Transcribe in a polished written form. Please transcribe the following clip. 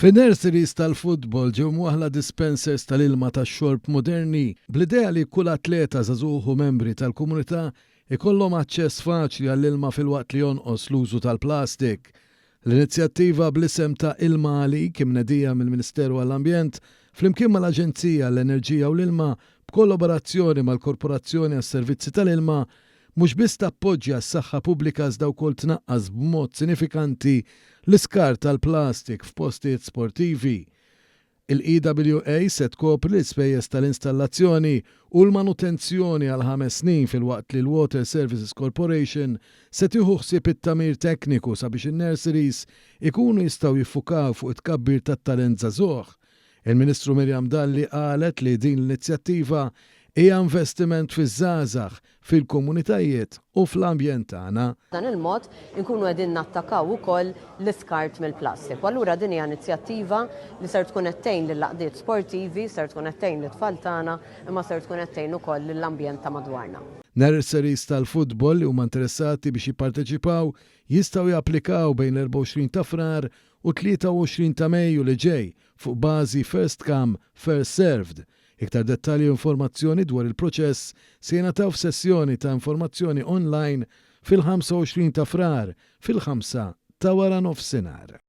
Fin-nurseries tal-futbol ġew mwaħla dispensers tal-ilma tax-xorb moderni bl-idea li kull atleta żagħżugħ u membri tal-komunità ikollhom aċċess faċli għall-ilma filwaqt li jonqos l-użu tal-plastik. L-inizjattiva bl-isem ta' Ilma Għalik imnedija mill-Ministeru għall-Ambjent flimkien mal-Aġenzija għall-Enerġija u l-Ilma b'kollaborazzjoni mal-Korporazzjoni għas-Servizzi tal-Ilma mhux biss tappoġġja s-saħħa pubblika iżda wkoll tnaqqas b'mod sinifikanti l-iskar tal-plastik f'postijiet sportivi. Il-EWA se tkopri l-ispejjeż tal-installazzjoni u l-manutenzjoni għal 5 snin filwaqt li l-Water Services Corporation se tieħu ħsieb it-tamir tekniku sabiex in-nurseries ikunu jistgħu jiffukaw fuq it-tkabbir tat-talent żagħżugħ. Il-Ministru Mirjam Dalli qalet li din l-inizjattiva hija investiment fiż-żgħażagħ fil-komunitajiet u fl-ambjent tagħna. Dan il-mod inkunu qegħdin nattakaw ukoll l-iskart mill-plastik. Allura din hija inizjattiva li ser tkun qed tgħin lill-laqdiet sportivi, ser tkun qed tgħin lit-tfal tagħna, imma ser tkun qed tgħin ukoll lill-ambjent ta' madwarna. Nurseries tal-futbol li huma interessati biex jipparteċipaw jistgħu japplikaw bejn l-24 ta' Frar u 23 ta' Mejju li ġej fuq bażi first come, first served. Iktar dettalji u informazzjoni dwar il-proċess se jingħataw f'sessjoni ta' informazzjoni online fil-25 ta' Frar fil-5 ta' wara nofsinhar.